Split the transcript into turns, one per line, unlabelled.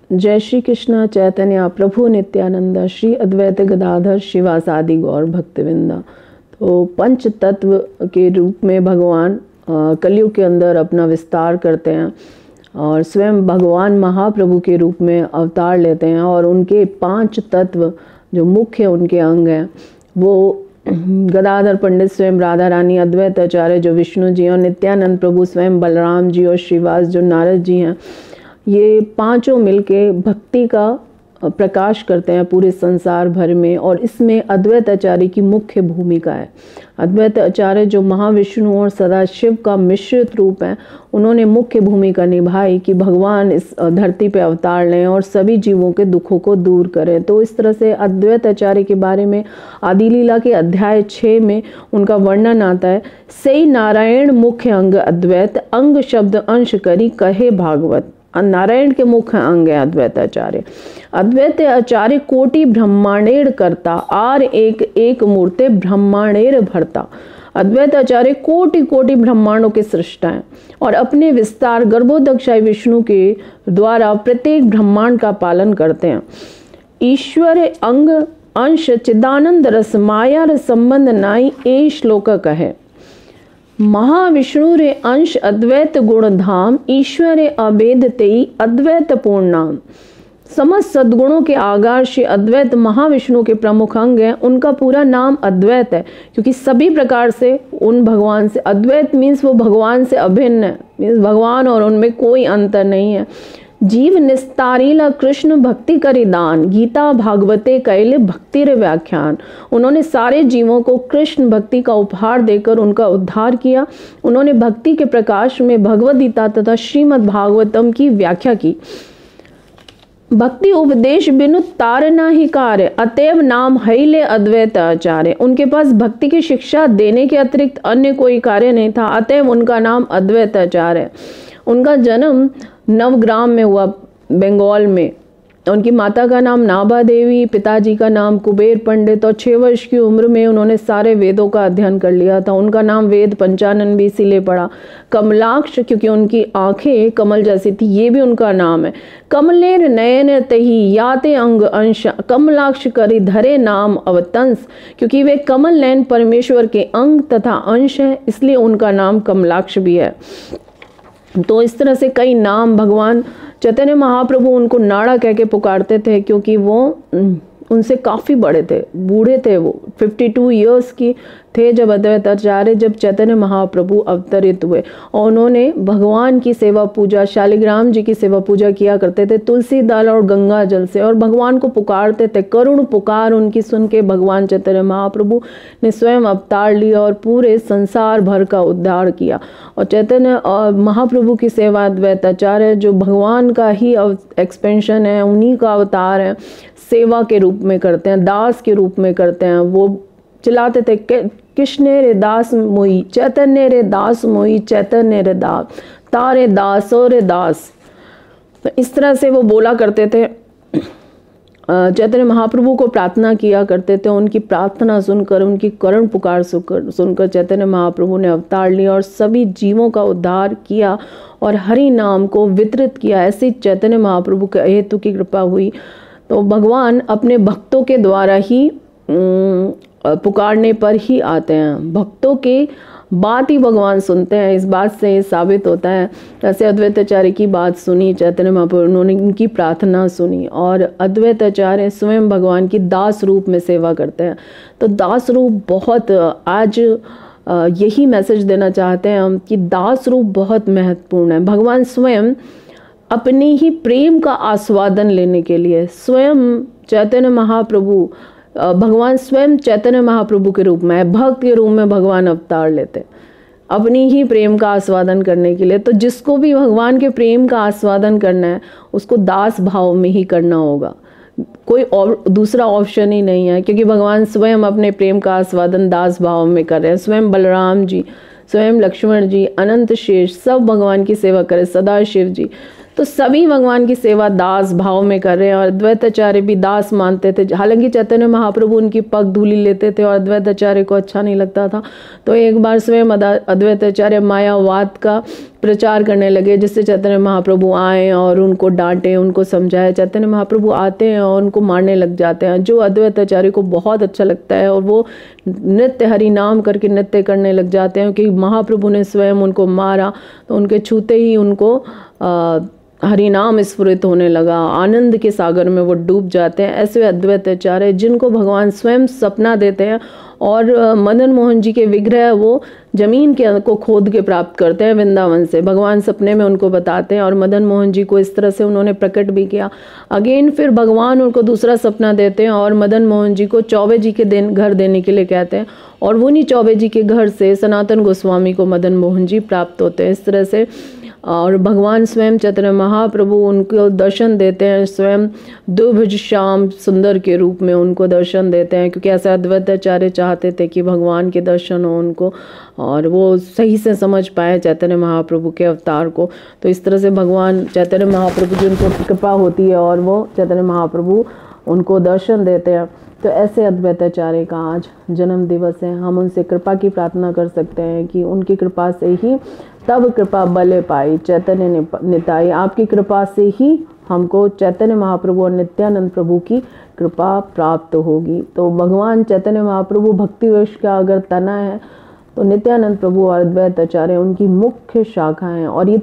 जय श्री कृष्ण चैतन्य प्रभु नित्यानंद श्री अद्वैत गदाधर शिवासादि गौर भक्तविंदा। तो पंच तत्व के रूप में भगवान कलयुग के अंदर अपना विस्तार करते हैं और स्वयं भगवान महाप्रभु के रूप में अवतार लेते हैं और उनके पांच तत्व जो मुख्य उनके अंग हैं वो गदाधर पंडित स्वयं राधा रानी, अद्वैत आचार्य जो विष्णु जी और नित्यानंद प्रभु स्वयं बलराम जी और श्रीवास जो नारद जी हैं, ये पांचों मिलके भक्ति का प्रकाश करते हैं पूरे संसार भर में। और इसमें अद्वैत आचार्य की मुख्य भूमिका है। अद्वैत आचार्य जो महाविष्णु और सदाशिव का मिश्रित रूप है, उन्होंने मुख्य भूमिका निभाई कि भगवान इस धरती पे अवतार लें और सभी जीवों के दुखों को दूर करें। तो इस तरह से अद्वैत आचार्य के बारे में आदि लीला के अध्याय 6 में उनका वर्णन आता है। सई नारायण मुख्य अंग अद्वैत, अंग शब्द अंश करी कहे भागवत। नारायण के मुख्य अंग है अद्वैत आचार्य। अद्वैत आचार्य कोटि ब्रह्मांडेर करता, आर एक एक मूर्ते ब्रह्मांडेर भरता। अद्वैत आचार्य कोटि कोटि ब्रह्मांडों के सृष्टा हैं और अपने विस्तार गर्भोदक्षाई विष्णु के द्वारा प्रत्येक ब्रह्मांड का पालन करते हैं। ईश्वर अंग अंश चिदानंद रस, माया रस संबंध नाई ए श्लोक कहे। महाविष्णु रे अंश अद्वैत गुण धाम, ईश्वर अभेद तेई अद्वैत पूर्ण नाम। समस्त सद्गुणों के आगार श्री अद्वैत महाविष्णु के प्रमुख अंग हैं। उनका पूरा नाम अद्वैत है क्योंकि सभी प्रकार से उन भगवान से, अद्वैत मीन्स वो भगवान से अभिन्न है, मीन्स भगवान और उनमें कोई अंतर नहीं है। जीव निस्तारीला कृष्ण भक्ति करि दान, गीता भागवते कैले भक्ति रे व्याख्यान। उन्होंने सारे जीवों को कृष्ण भक्ति का उपहार देकर उनका उद्धार किया। उन्होंने भक्ति के प्रकाश में भगवद गीता तथा श्रीमद् भागवतम की व्याख्या की। भक्ति उपदेश बिनु तार नाही कार्य, अतएव नाम हैले अद्वैत आचार्य। उनके पास भक्ति की शिक्षा देने के अतिरिक्त अन्य कोई कार्य नहीं था, अतएव उनका नाम अद्वैत आचार्य। उनका जन्म नवग्राम में हुआ, बंगाल में। उनकी माता का नाम नाभा देवी, पिताजी का नाम कुबेर पंडित और 6 वर्ष की उम्र में उन्होंने सारे वेदों का अध्ययन कर लिया था। उनका नाम वेद पंचानन भी इसीलिए पड़ा। कमलाक्ष क्योंकि उनकी आंखें कमल जैसी थी, ये भी उनका नाम है। कमलेर नयन तही याते अंग अंश, कमलाक्ष करी धरे नाम अवतंस। क्योंकि वे कमल नयन परमेश्वर के अंग तथा अंश है, इसलिए उनका नाम कमलाक्ष भी है। तो इस तरह से कई नाम भगवान चैतन्य महाप्रभु उनको नाड़ा कह के पुकारते थे क्योंकि वो उनसे काफ़ी बड़े थे, बूढ़े थे। वो 52 इयर्स की थे जब अद्वैत आचार्य, जब चैतन्य महाप्रभु अवतरित हुए। और उन्होंने भगवान की सेवा पूजा, शालिग्राम जी की सेवा पूजा किया करते थे तुलसी दल और गंगा जल से, और भगवान को पुकारते थे। करुण पुकार उनकी सुन के भगवान चैतन्य महाप्रभु ने स्वयं अवतार लिया और पूरे संसार भर का उद्धार किया। और चैतन्य और महाप्रभु की सेवा अद्वैत आचार्य जो भगवान का ही एक्सपेंशन है, उन्हीं का अवतार है, सेवा के रूप में करते हैं, दास के रूप में करते हैं। वो चिल्लाते थे कृष्ण रे दास मोई, चैतन्य रे दास मोई, चैतन्य रे दास, तारे दासो रे दास। तो इस तरह से वो बोला करते थे। चैतन्य महाप्रभु को प्रार्थना किया करते थे। उनकी प्रार्थना सुनकर, उनकी करुण पुकार सुनकर चैतन्य महाप्रभु ने अवतार लिया और सभी जीवों का उद्धार किया और हरि नाम को वितरित किया। ऐसी चैतन्य महाप्रभु के हेतु की कृपा हुई। तो भगवान अपने भक्तों के द्वारा ही पुकारने पर ही आते हैं, भक्तों की बात ही भगवान सुनते हैं। इस बात से ये साबित होता है। जैसे अद्वैत आचार्य की बात सुनी चैतन्य महाप्रभु, उन्होंने उनकी प्रार्थना सुनी और अद्वैत आचार्य स्वयं भगवान की दास रूप में सेवा करते हैं। तो दास रूप बहुत, आज यही मैसेज देना चाहते हैं हम कि दास रूप बहुत महत्वपूर्ण है। भगवान स्वयं अपने ही प्रेम का आस्वादन लेने के लिए स्वयं चैतन्य महाप्रभु, भगवान स्वयं चैतन्य महाप्रभु के रूप में, भक्त के रूप में भगवान अवतार लेते अपनी ही प्रेम का आस्वादन करने के लिए। तो जिसको भी भगवान के प्रेम का आस्वादन करना है उसको दास भाव में ही करना होगा, कोई और दूसरा ऑप्शन ही नहीं है। क्योंकि भगवान स्वयं अपने प्रेम का आस्वादन दास भाव में कर रहे हैं। स्वयं बलराम जी, स्वयं लक्ष्मण जी, अनंत शेष सब भगवान की सेवा करें, सदाशिव जी, तो सभी भगवान की सेवा दास भाव में कर रहे हैं। और अद्वैत आचार्य भी दास मानते थे। हालांकि चैतन्य महाप्रभु उनकी पग धूली लेते थे और अद्वैत आचार्य को अच्छा नहीं लगता था। तो एक बार स्वयं अद्वैत आचार्य मायावाद का प्रचार करने लगे, जिससे चैतन्य महाप्रभु आए और उनको डांटे, उनको समझाए। चैतन्य महाप्रभु आते हैं और उनको मारने लग जाते हैं, जो अद्वैत आचार्य को बहुत अच्छा लगता है, और वो नृत्य हरि नाम करके नृत्य करने लग जाते हैं कि महाप्रभु ने स्वयं उनको मारा, तो उनके छूते ही उनको हरि नाम स्फुरित होने लगा, आनंद के सागर में वो डूब जाते हैं। ऐसे अद्वैत आचार्य जिनको भगवान स्वयं सपना देते हैं, और मदन मोहन जी के विग्रह वो जमीन के को खोद के प्राप्त करते हैं वृंदावन से, भगवान सपने में उनको बताते हैं, और मदन मोहन जी को इस तरह से उन्होंने प्रकट भी किया। अगेन फिर भगवान उनको दूसरा सपना देते हैं और मदन मोहन जी को चौबे जी के घर देने के लिए कहते हैं, और उन्हीं चौबे जी के घर से सनातन गोस्वामी को मदन मोहन जी प्राप्त होते हैं। इस तरह से और भगवान स्वयं चैतन्य महाप्रभु उनको दर्शन देते हैं, स्वयं द्विभुज श्याम सुंदर के रूप में उनको दर्शन देते हैं, क्योंकि ऐसे अद्वैत आचार्य चाहते थे कि भगवान के दर्शन हो उनको, और वो सही से समझ पाए चैतन्य महाप्रभु के अवतार को। तो इस तरह से भगवान चैतन्य महाप्रभु की उनको कृपा होती है और वो चैतन्य महाप्रभु उनको दर्शन देते हैं। तो ऐसे अद्वैत आचार्य का आज जन्म दिवस है। हम उनसे कृपा की प्रार्थना कर सकते हैं कि उनकी कृपा से ही तब कृपा बले पाई चैतन्य निताई, आपकी कृपा से ही हमको चैतन्य महाप्रभु और नित्यानंद प्रभु की कृपा प्राप्त होगी। तो भगवान चैतन्य महाप्रभु भक्ति वृक्ष का अगर तना है, तो नित्यानंद प्रभु और अद्वैत आचार्य उनकी मुख्य शाखा हैं, और ये